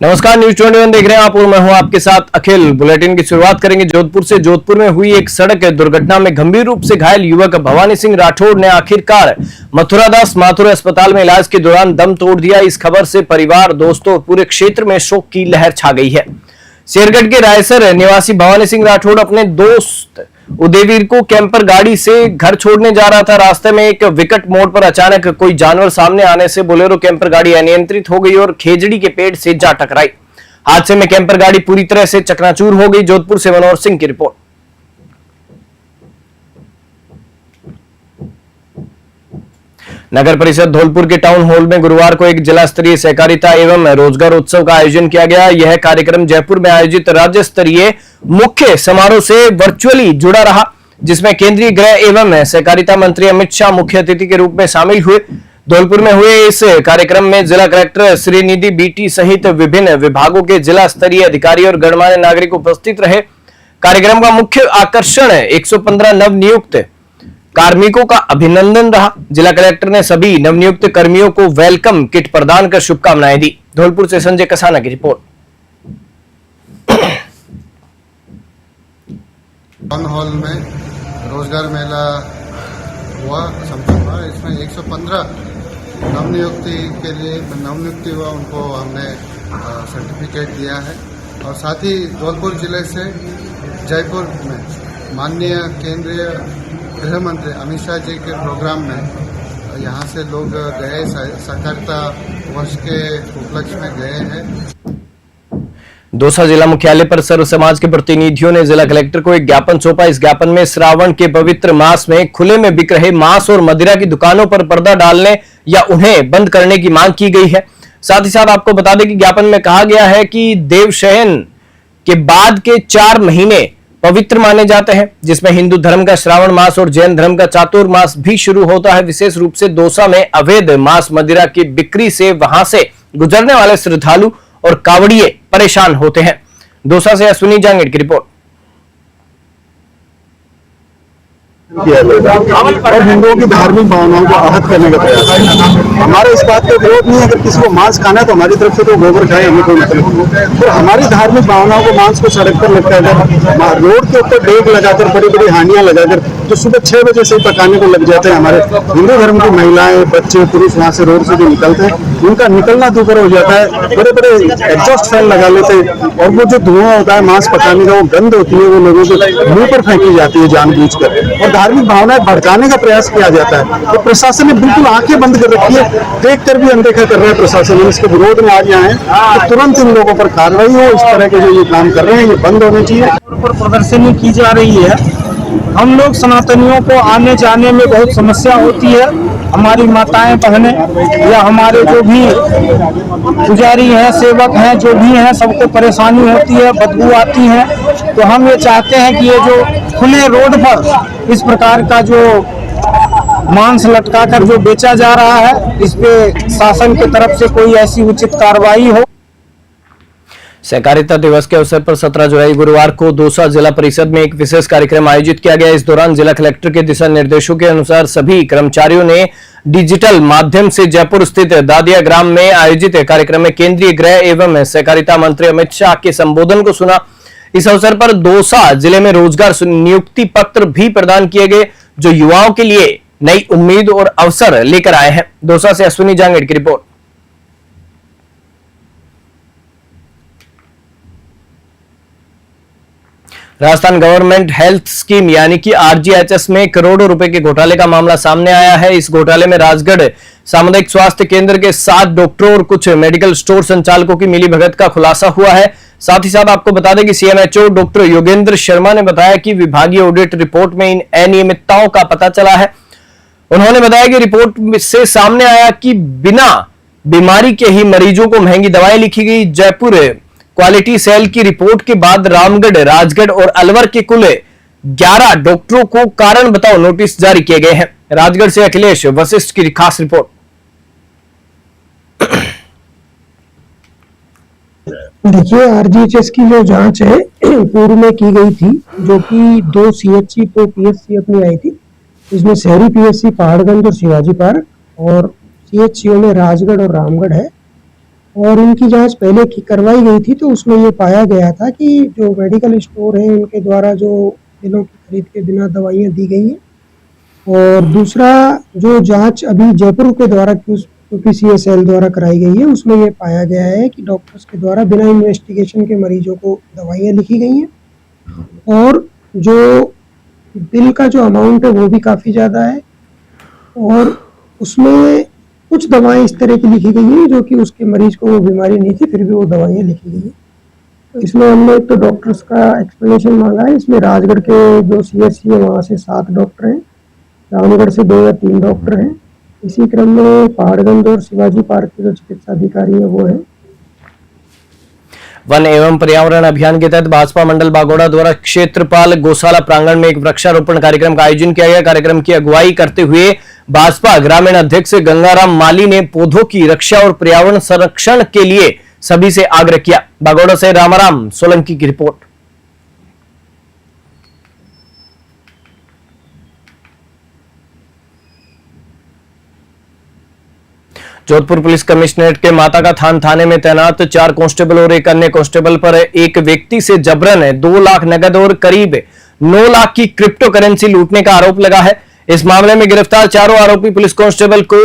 नमस्कार, न्यूज 21 देख रहे हैं आप और मैं हूं आपके साथ अखिल। बुलेटिन की शुरुआत करेंगे जोधपुर से। जोधपुर में हुई एक सड़क दुर्घटना में गंभीर रूप से घायल युवक भवानी सिंह राठौड़ ने आखिरकार मथुरादास माथुर अस्पताल में इलाज के दौरान दम तोड़ दिया। इस खबर से परिवार, दोस्तों और पूरे क्षेत्र में शोक की लहर छा गई है। शेरगढ़ के रायसर निवासी भवानी सिंह राठौड़ अपने दोस्त उदयवीर को कैंपर गाड़ी से घर छोड़ने जा रहा था। रास्ते में एक विकट मोड़ पर अचानक कोई जानवर सामने आने से बोलेरो कैंपर गाड़ी अनियंत्रित हो गई और खेजड़ी के पेड़ से जा टकराई। हादसे में कैंपर गाड़ी पूरी तरह से चकनाचूर हो गई। जोधपुर से मनोहर सिंह की रिपोर्ट। नगर परिषद धौलपुर के टाउन हॉल में गुरुवार को एक जिला स्तरीय सहकारिता एवं रोजगार उत्सव का आयोजन किया गया। यह कार्यक्रम जयपुर में आयोजित राज्य स्तरीय मुख्य समारोह से वर्चुअली जुड़ा रहा, जिसमें केंद्रीय गृह एवं सहकारिता मंत्री अमित शाह मुख्य अतिथि के रूप में शामिल हुए। धौलपुर में हुए इस कार्यक्रम में जिला कलेक्टर श्रीनिधि बीटी सहित विभिन्न विभागों के जिला स्तरीय अधिकारी और गणमान्य नागरिक उपस्थित रहे। कार्यक्रम का मुख्य आकर्षण 115 नवनियुक्त कार्मिकों का अभिनंदन रहा। जिला कलेक्टर ने सभी नवनियुक्त कर्मियों को वेलकम किट प्रदान कर शुभकामनाएं दी। धौलपुर से संजय कसाना की रिपोर्ट। टाउन हॉल में रोजगार मेला हुआ, संपन्न हुआ। इसमें 115 नवनियुक्ति हुआ, उनको हमने सर्टिफिकेट दिया है। और साथ ही धौलपुर जिले से जयपुर में माननीय केंद्रीय गृह मंत्री अमित शाह जी के प्रोग्राम में यहाँ से लोग गए, सहकारिता वर्ष के उपलक्ष्य में गए हैं। दौसा जिला मुख्यालय पर सर्व समाज के प्रतिनिधियों ने जिला कलेक्टर को एक ज्ञापन सौंपा। इस ज्ञापन में श्रावण के पवित्र मास में खुले में बिक रहे मांस और मदिरा की दुकानों पर पर्दा डालने या उन्हें बंद करने की मांग की गई है। साथ ही साथ आपको बता दें कि ज्ञापन में कहा गया है कि देवशयन के बाद के 4 महीने पवित्र माने जाते हैं, जिसमें हिंदू धर्म का श्रावण मास और जैन धर्म का चातुर्मास भी शुरू होता है। विशेष रूप से दौसा में अवैध मांस मदिरा की बिक्री से वहां से गुजरने वाले श्रद्धालु और कावड़िए परेशान होते हैं। दौसा से अश्विनी जांगेड़ की रिपोर्ट। और हिंदुओं की धार्मिक भावनाओं को आहत करने का प्रयास है। हमारे इस बात का विरोध नहीं है, अगर किसी को मांस खाना है तो हमारी तरफ से तो गोबर खाए, हमें कोई मतलब। तो हमारी धार्मिक भावनाओं को मांस को सड़क पर लटकाकर, रोड के ऊपर डेग लगाकर, बड़ी बड़ी हानियां लगाकर, जो सुबह 6 बजे से पकाने को लग जाते हैं। हमारे हिंदू धर्म की महिलाएं, बच्चे, पुरुष वहाँ से रोड से जो निकलते हैं, उनका निकलना दूभर हो जाता है। बड़े बड़े एग्जॉस्ट फैन लगा लेते हैं और वो जो धुआं होता है मांस पकाने का, वो गंध होती है, वो लोगों के मुंह पर फेंकी जाती है जानबूझकर और धार्मिक भावनाएं भड़काने का प्रयास किया जाता है। तो प्रशासन ने बिल्कुल आंखें बंद कर रखी है, देखकर भी अनदेखा कर रहा है प्रशासन। इसके विरोध में आज यहाँ है तो तुरंत इन लोगों पर कार्रवाई हो। इस तरह के जो ये काम कर रहे हैं ये बंद होने चाहिए। प्रदर्शनी की जा रही है। हम लोग सनातनियों को आने जाने में बहुत समस्या होती है। हमारी माताएं, बहनें या हमारे जो भी पुजारी हैं, सेवक हैं, जो भी हैं, सबको परेशानी होती है, बदबू आती है। तो हम ये चाहते हैं कि ये जो खुले रोड पर इस प्रकार का जो मांस लटकाकर जो बेचा जा रहा है, इस पे शासन की तरफ से कोई ऐसी उचित कार्रवाई हो। सहकारिता दिवस के अवसर पर 17 जुलाई गुरुवार को दौसा जिला परिषद में एक विशेष कार्यक्रम आयोजित किया गया। इस दौरान जिला कलेक्टर के दिशा निर्देशों के अनुसार सभी कर्मचारियों ने डिजिटल माध्यम से जयपुर स्थित दादिया ग्राम में आयोजित कार्यक्रम में केंद्रीय गृह एवं सहकारिता मंत्री अमित शाह के संबोधन को सुना। इस अवसर पर दौसा जिले में रोजगार नियुक्ति पत्र भी प्रदान किए गए, जो युवाओं के लिए नई उम्मीद और अवसर लेकर आए हैं। दौसा से अश्विनी जांगेड़ की report. Rajasthan government health scheme यानी कि आरजीएचएस में करोड़ों रुपए के घोटाले का मामला सामने आया है। इस घोटाले में राजगढ़ सामुदायिक स्वास्थ्य केंद्र के 7 डॉक्टरों और कुछ मेडिकल स्टोर संचालकों की मिलीभगत का खुलासा हुआ है। साथ ही साथ आपको बता दें कि सीएमएचओ डॉक्टर योगेंद्र शर्मा ने बताया कि विभागीय ऑडिट रिपोर्ट में इन अनियमितताओं का पता चला है। उन्होंने बताया कि रिपोर्ट से सामने आया कि बिना बीमारी के ही मरीजों को महंगी दवाएं लिखी गई। जयपुर क्वालिटी सेल की रिपोर्ट के बाद रामगढ़, राजगढ़ और अलवर के कुल 11 डॉक्टरों को कारण बताओ नोटिस जारी किए गए हैं। राजगढ़ से अखिलेश वशिष्ठ की खास रिपोर्ट। देखिए, आरजीएचएस की जो जांच है पूर्व में की गई थी, जो कि 2 सीएचसी तो पीएससी अपनी आई थी, इसमें शहरी पीएससी पहाड़गंज और शिवाजी पार्क, और सीएचसीओ में राजगढ़ और रामगढ़ है। और उनकी जांच पहले की करवाई गई थी, तो उसमें ये पाया गया था कि जो मेडिकल स्टोर है उनके द्वारा जो बिलों की खरीद के बिना दवाइयाँ दी गई हैं। और दूसरा, जो जांच अभी जयपुर के द्वारा QPCSL द्वारा कराई गई है, उसमें ये पाया गया है कि डॉक्टर्स के द्वारा बिना इन्वेस्टिगेशन के मरीजों को दवाइयाँ लिखी गई हैं, और जो बिल का जो अमाउंट है वो भी काफ़ी ज़्यादा है, और उसमें कुछ दवाएं इस तरह की लिखी गई हैं जो कि उसके मरीज को वो बीमारी नहीं थी, फिर भी वो दवाइयाँ लिखी गई हैं। तो इसमें हमने तो डॉक्टर्स का एक्सप्लेनेशन मांगा है। इसमें राजगढ़ के जो CSC है वहाँ से 7 डॉक्टर हैं, रामगढ़ से 2 या 3 डॉक्टर हैं। इसी क्रम में पहाड़गंज और शिवाजी पार्क के जो चिकित्सा अधिकारी है वो है। वन एवं पर्यावरण अभियान के तहत भाजपा मंडल बागोड़ा द्वारा क्षेत्रपाल गौशाला प्रांगण में एक वृक्षारोपण कार्यक्रम का आयोजन किया गया। कार्यक्रम की अगुवाई करते हुए भाजपा ग्रामीण अध्यक्ष गंगाराम माली ने पौधों की रक्षा और पर्यावरण संरक्षण के लिए सभी से आग्रह किया। बागोड़ा से रामाराम सोलंकी की रिपोर्ट। जोधपुर पुलिस कमिश्नरेट के माता का थान थाने में तैनात 4 कांस्टेबल और एक अन्य कांस्टेबल पर एक व्यक्ति से जबरन 2 लाख नगद और करीब 9 लाख की क्रिप्टो करेंसी लूटने का आरोप लगा है। इस मामले में गिरफ्तार चारों आरोपी पुलिस कांस्टेबल को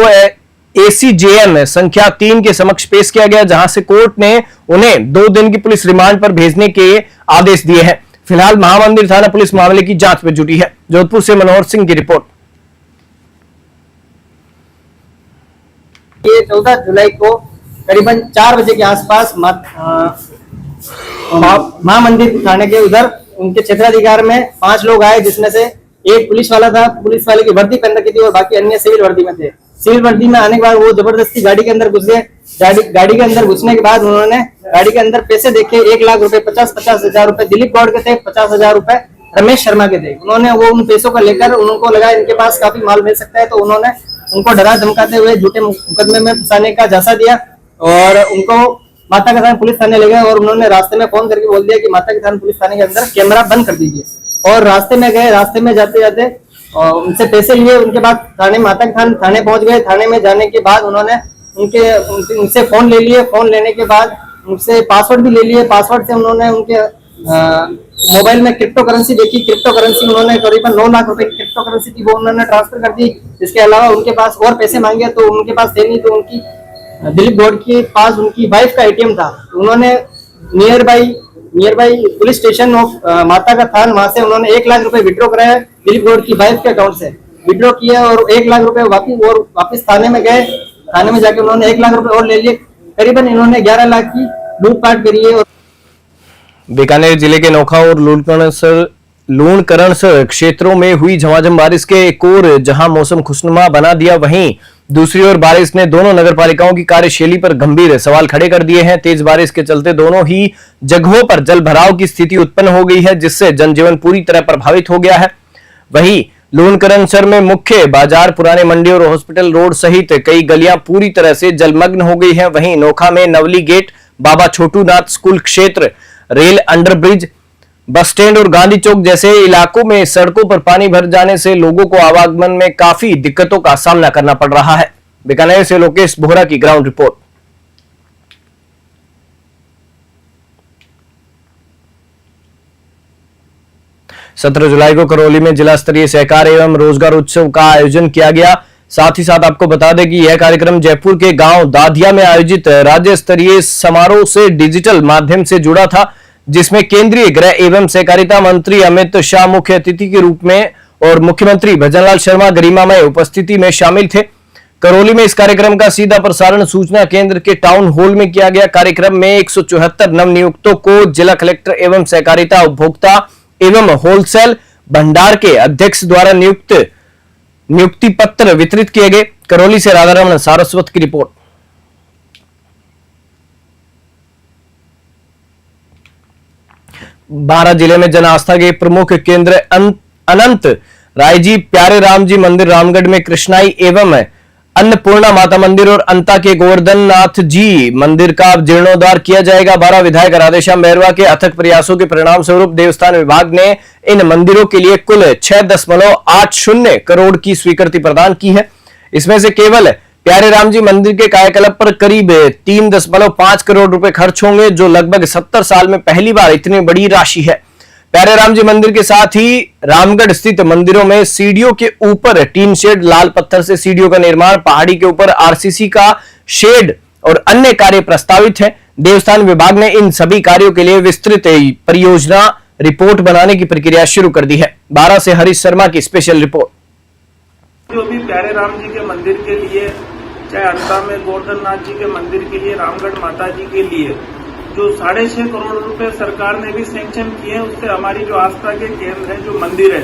ACJM संख्या 3 के समक्ष पेश किया गया, जहां से कोर्ट ने उन्हें 2 दिन की पुलिस रिमांड पर भेजने के आदेश दिए हैं। फिलहाल महामंदिर थाना पुलिस मामले की जांच में जुटी है। जोधपुर से मनोहर सिंह की रिपोर्ट। ये 14 जुलाई को करीबन 4 बजे के आसपास महामंदिर थाने के उधर उनके क्षेत्राधिकार में 5 लोग आए, जिसमें से एक पुलिस वाला था, पुलिस वाले की वर्दी पहन रखी थी, और बाकी अन्य सिविल वर्दी में थे। सिविल वर्दी में आने के बाद वो जबरदस्ती गाड़ी के अंदर घुस गए। गाड़ी के अंदर घुसने के बाद उन्होंने गाड़ी के अंदर पैसे देखे, 1 लाख रुपए, 50-50 हजार रुपए दिलीप गौड़ के थे, 50 हजार रुपए रमेश शर्मा के थे। उन्होंने वो उन पैसों को लेकर, उनको लगा इनके पास काफी माल मिल सकता है, तो उन्होंने उनको डरा धमकाते हुए झूठे मुकदमे में फंसाने का झांसा दिया और उनको माता के थान पुलिस थाने ले गए। और उन्होंने रास्ते में फोन करके बोल दिया कि माता के थान पुलिस थाने के अंदर कैमरा बंद कर दीजिए। और रास्ते में गए, रास्ते में जाते जाते उनसे पैसे लिए। उनके बाद थाने माता के थान थाने पहुंच गए। थाने में जाने के बाद उन्होंने उनसे फोन ले लिए। फोन लेने के बाद उनसे पासवर्ड भी ले लिए। पासवर्ड से उन्होंने उनके मोबाइल में क्रिप्टो करेंसी देखी। क्रिप्टो करेंसी उन्होंने करीबन 9 लाख रुपए की क्रिप्टो करेंसी थी, वो उन्होंने ट्रांसफर कर दी। इसके अलावा उनके पास और पैसे मांगे तो उनके पास थे नहीं, तो उनकी दिलीप गौड़ के पास उनकी वाइफ का ATM था। उन्होंने near by police station of माता का थान, वहां से उन्होंने 1 लाख रुपए विड्रॉ कराया दिलीप गौड़ की वाइफ के अकाउंट से विड्रॉ किया और 1 लाख रुपए वापिस थाने में गए। थाने में जाके उन्होंने 1 लाख रुपए और ले लिए। करीबन इन्होंने 11 लाख की लूटपाट करी है। बीकानेर जिले के नोखा और लूणकरणसर क्षेत्रों में हुई झमाझम बारिश के एक ओर जहां मौसम खुशनुमा बना दिया, वहीं दूसरी ओर बारिश ने दोनों नगरपालिकाओं की कार्यशैली पर गंभीर सवाल खड़े कर दिए हैं। तेज बारिश के चलते दोनों ही जगहों पर जल भराव की स्थिति उत्पन्न हो गई है, जिससे जनजीवन पूरी तरह प्रभावित हो गया है। वहीं लूणकरणसर में मुख्य बाजार, पुराने मंडी और हॉस्पिटल रोड सहित कई गलियां पूरी तरह से जलमग्न हो गई हैं। वहीं नोखा में नवली गेट, बाबा छोटूनाथ स्कूल क्षेत्र, रेल अंडरब्रिज, बस स्टैंड और गांधी चौक जैसे इलाकों में सड़कों पर पानी भर जाने से लोगों को आवागमन में काफी दिक्कतों का सामना करना पड़ रहा है। बीकानेर से लोकेश बोहरा की ग्राउंड रिपोर्ट। 17 जुलाई को करौली में जिला स्तरीय सहकार एवं रोजगार उत्सव का आयोजन किया गया। साथ ही साथ आपको बता दें कि यह कार्यक्रम जयपुर के गांव दाधिया में आयोजित राज्य स्तरीय समारोह से डिजिटल माध्यम से जुड़ा था, जिसमें केंद्रीय गृह एवं सहकारिता मंत्री अमित शाह मुख्य अतिथि के रूप में और मुख्यमंत्री भजनलाल शर्मा गरिमामय उपस्थिति में शामिल थे। करौली में इस कार्यक्रम का सीधा प्रसारण सूचना केंद्र के टाउन हॉल में किया गया। कार्यक्रम में 174 नवनियुक्तों को जिला कलेक्टर एवं सहकारिता उपभोक्ता एवं होलसेल भंडार के अध्यक्ष द्वारा नियुक्ति पत्र वितरित किए गए। करौली से राधारमण सारस्वत की रिपोर्ट। बारां जिले में जन आस्था के प्रमुख केंद्र अनंत राय जी प्यारे राम जी मंदिर रामगढ़ में कृष्णाई एवं अन्नपूर्णा माता मंदिर और अंता के गोवर्धन नाथ जी मंदिर का जीर्णोद्धार किया जाएगा। 12 विधायक राधेश्याम बैरवा के अथक प्रयासों के परिणाम स्वरूप देवस्थान विभाग ने इन मंदिरों के लिए कुल 6.80 करोड़ की स्वीकृति प्रदान की है। इसमें से केवल प्यारे राम जी मंदिर के कायाकल्प पर करीब 3.5 करोड़ रुपए खर्च होंगे, जो लगभग 70 साल में पहली बार इतनी बड़ी राशि है। प्यारे राम जी मंदिर के साथ ही रामगढ़ स्थित मंदिरों में सीढ़ियों के ऊपर टीन शेड, लाल पत्थर से सीढ़ियों का निर्माण, पहाड़ी के ऊपर आरसीसी का शेड और अन्य कार्य प्रस्तावित है। देवस्थान विभाग ने इन सभी कार्यों के लिए विस्तृत परियोजना रिपोर्ट बनाने की प्रक्रिया शुरू कर दी है। 12 से हरीश शर्मा की स्पेशल रिपोर्ट। जो भी प्यारे राम जी के मंदिर के लिए, चाहे अंता में गोवर्धन नाथ जी के मंदिर के लिए, रामगढ़ माता जी के लिए जो 6.5 करोड़ रुपए सरकार ने भी सैंक्शन किए हैं, उससे हमारी जो आस्था के केंद्र है, जो मंदिर है,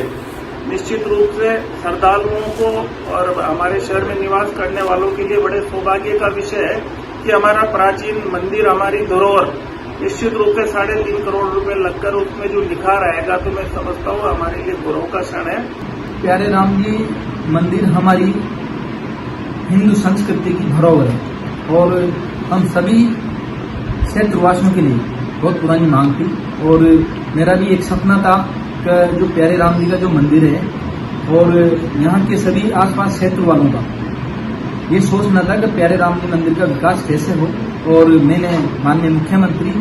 निश्चित रूप से श्रद्धालुओं को और हमारे शहर में निवास करने वालों के लिए बड़े सौभाग्य का विषय है कि हमारा प्राचीन मंदिर, हमारी धरोहर निश्चित रूप से 3.5 करोड़ रुपए लगकर उसमें जो निखार आएगा, तो मैं समझता हूँ हमारे लिए गौरव का क्षण है। प्यारे राम जी मंदिर हमारी हिंदू संस्कृति की धरोहर है और हम सभी क्षेत्रवासियों के लिए बहुत पुरानी मांग थी और मेरा भी एक सपना था कि जो प्यारे राम जी का जो मंदिर है और यहाँ के सभी आसपास क्षेत्र वालों का ये सोचना था कि प्यारे राम जी मंदिर का विकास कैसे हो। और मैंने माननीय मुख्यमंत्री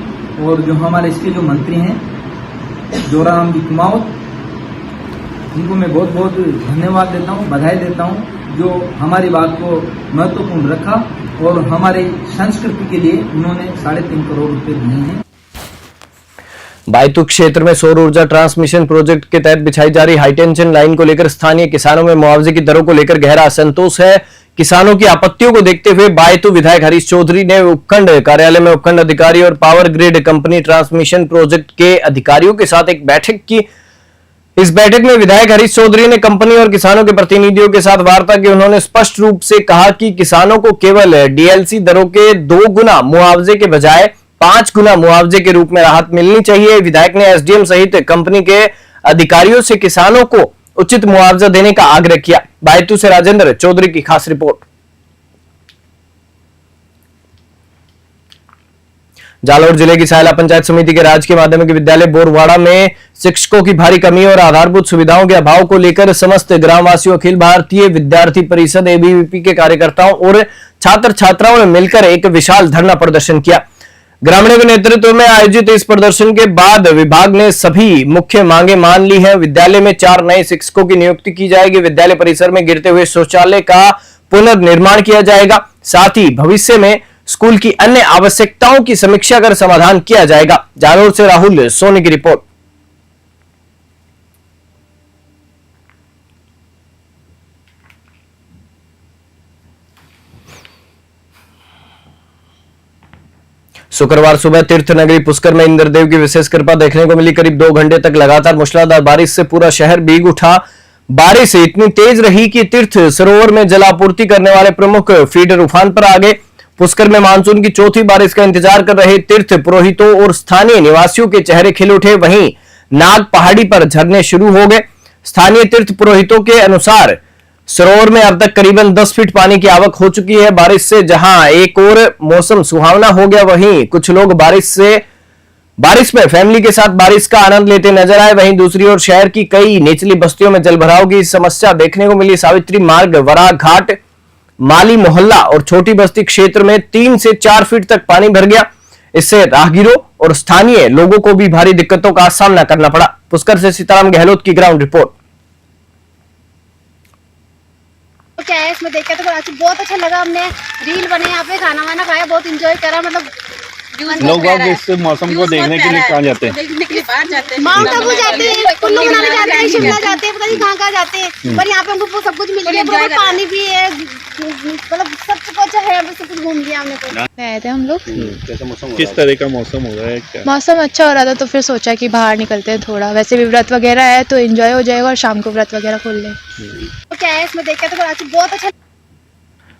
और जो हमारे इसके जो मंत्री हैं जोराराम जी कुमावत, उनको मैं बहुत बहुत धन्यवाद देता हूँ, बधाई देता हूँ, जो हमारी बात को महत्वपूर्ण रखा और हमारे संस्कृति के लिए उन्होंने 3.5 करोड़ रुपए दिए हैं। बायतू क्षेत्र में सौर ऊर्जा ट्रांसमिशन प्रोजेक्ट के तहत बिछाई जा रही हाईटेंशन लाइन को लेकर स्थानीय किसानों में मुआवजे की दरों को लेकर गहरा असंतोष है। किसानों की आपत्तियों को देखते हुए बायतू विधायक हरीश चौधरी ने उपखंड कार्यालय में उपखंड अधिकारी और power grid company transmission project के अधिकारियों के साथ एक बैठक की। इस बैठक में विधायक हरीश चौधरी ने कंपनी और किसानों के प्रतिनिधियों के साथ वार्ता की। उन्होंने स्पष्ट रूप से कहा कि किसानों को केवल डीएलसी दरों के 2 गुना मुआवजे के बजाय 5 गुना मुआवजे के रूप में राहत मिलनी चाहिए। विधायक ने एसडीएम सहित कंपनी के अधिकारियों से किसानों को उचित मुआवजा देने का आग्रह किया। बायतू से राजेंद्र चौधरी की खास रिपोर्ट। जालौर जिले की सायला पंचायत समिति के राजकीय माध्यमिक विद्यालय बोरवाड़ा में शिक्षकों की भारी कमी और आधारभूत सुविधाओं के अभाव को लेकर समस्त ग्रामवासियों, अखिल भारतीय विद्यार्थी परिषद एबीवीपी के कार्यकर्ताओं और छात्र छात्राओं ने मिलकर एक विशाल धरना प्रदर्शन किया। ग्रामीणों के नेतृत्व में आयोजित इस प्रदर्शन के बाद विभाग ने सभी मुख्य मांगे मान ली है। विद्यालय में 4 नए शिक्षकों की नियुक्ति की जाएगी। विद्यालय परिसर में गिरते हुए शौचालय का पुनर्निर्माण किया जाएगा। साथ ही भविष्य में स्कूल की अन्य आवश्यकताओं की समीक्षा कर समाधान किया जाएगा। जालौर से राहुल सोनी की रिपोर्ट। शुक्रवार सुबह तीर्थ नगरी पुष्कर में इंद्रदेव की विशेष कृपा देखने को मिली। करीब 2 घंटे तक लगातार मूसलाधार बारिश से पूरा शहर भीग उठा। बारिश इतनी तेज रही कि तीर्थ सरोवर में जलापूर्ति करने वाले प्रमुख फीडर उफान पर आ गए। पुष्कर में मानसून की चौथी बारिश का इंतजार कर रहे तीर्थ पुरोहितों और स्थानीय निवासियों के चेहरे खिल उठे। वहीं नाग पहाड़ी पर झरने शुरू हो गए। स्थानीय तीर्थ पुरोहितों के अनुसार सरोवर में अब तक करीबन 10 फीट पानी की आवक हो चुकी है। बारिश से जहां एक और मौसम सुहावना हो गया, वहीं कुछ लोग बारिश में फैमिली के साथ बारिश का आनंद लेते नजर आए। वहीं दूसरी ओर शहर की कई निचली बस्तियों में जलभराव की समस्या देखने को मिली। सावित्री मार्ग, वरा घाट, माली मोहल्ला और छोटी बस्ती क्षेत्र में 3 से 4 फीट तक पानी भर गया। इससे राहगीरों और स्थानीय लोगों को भी भारी दिक्कतों का सामना करना पड़ा। पुष्कर से सीताराम गहलोत की ग्राउंड रिपोर्ट। क्या है इसमें देख के तो बहुत अच्छा लगा। हमने रील बने, यहाँ पे खाना वाना खाया, बहुत एंजॉय करा। मतलब लोग इस मौसम को देखने के लिए कहाँ जाते हैं? देखने के लिए बाहर जाते हैं, माउंट आबू जाते हैं, कुल्लू मनाली जाते हैं, शिमला जाते हैं, पता नहीं कहाँ जाते हैं। पर यहाँ पे हमको सब कुछ मिल गया, पानी भी है, मतलब सब कुछ अच्छा है, सब कुछ घूम लिया हमने। आए थे हम लोग। कैसा मौसम? किस तरह का मौसम हो रहा है? क्या मौसम अच्छा हो रहा था तो फिर सोचा कि बाहर निकलते हैं थोड़ा। वैसे भी व्रत वगैरह है तो एंजॉय हो जाएगा और शाम को व्रत वगैरह खोल लें। क्या है इसमें देख के तो बहुत अच्छा।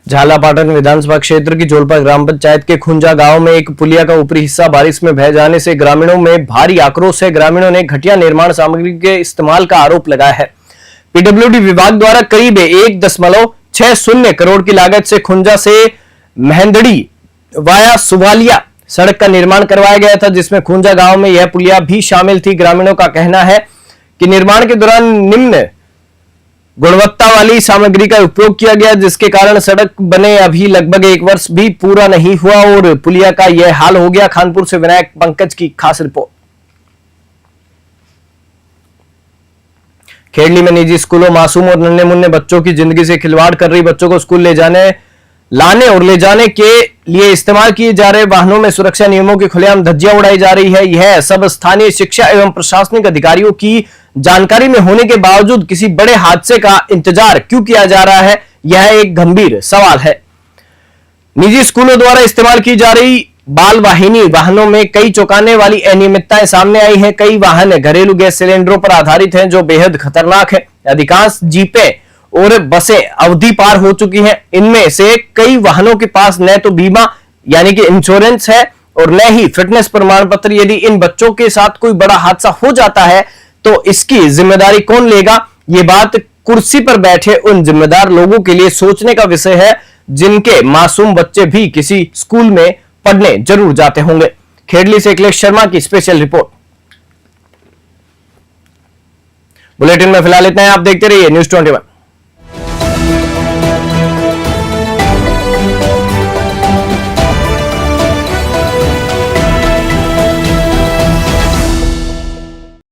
झालापाटन विधानसभा क्षेत्र की जोलपा ग्राम पंचायत के खुंजा गांव में एक पुलिया का ऊपरी हिस्सा बारिश में बह जाने से ग्रामीणों में भारी आक्रोश है। ग्रामीणों ने घटिया निर्माण सामग्री के इस्तेमाल का आरोप लगाया है। पीडब्ल्यूडी विभाग द्वारा करीब 6 करोड़ की लागत से खुंजा से महेंदड़ी वाया सुवालिया सड़क का निर्माण करवाया गया था, जिसमें खुंजा गांव में यह पुलिया भी शामिल थी। ग्रामीणों का कहना है कि निर्माण के दौरान निम्न गुणवत्ता वाली सामग्री का उपयोग किया गया, जिसके कारण सड़क बने अभी लगभग 1 वर्ष भी पूरा नहीं हुआ और पुलिया का यह हाल हो गया। कानपुर से विनायक पंकज की खास रिपोर्ट। खेड़ली में निजी स्कूलों मासूम और नन्हे मुन्ने बच्चों की जिंदगी से खिलवाड़ कर रही बच्चों को स्कूल लाने और ले जाने के लिए इस्तेमाल किए जा रहे वाहनों में सुरक्षा नियमों की खुलेआम धज्जियां उड़ाई जा रही है। यह सब स्थानीय शिक्षा एवं प्रशासनिक अधिकारियों की जानकारी में होने के बावजूद किसी बड़े हादसे का इंतजार क्यों किया जा रहा है, यह एक गंभीर सवाल है। निजी स्कूलों द्वारा इस्तेमाल की जा रही बाल वाहिनी वाहनों में कई चौंकाने वाली अनियमितताएं सामने आई हैं। कई वाहन घरेलू गैस सिलेंडरों पर आधारित हैं, जो बेहद खतरनाक है। अधिकांश जीपें और बसें अवधि पार हो चुकी हैं। इनमें से कई वाहनों के पास न तो बीमा यानी कि इंश्योरेंस है और न ही फिटनेस प्रमाण पत्र। यदि इन बच्चों के साथ कोई बड़ा हादसा हो जाता है तो इसकी जिम्मेदारी कौन लेगा? ये बात कुर्सी पर बैठे उन जिम्मेदार लोगों के लिए सोचने का विषय है, जिनके मासूम बच्चे भी किसी स्कूल में पढ़ने जरूर जाते होंगे। खेड़ली से अखिलेश शर्मा की स्पेशल रिपोर्ट। बुलेटिन में फिलहाल इतना है, आप देखते रहिए न्यूज़ 21।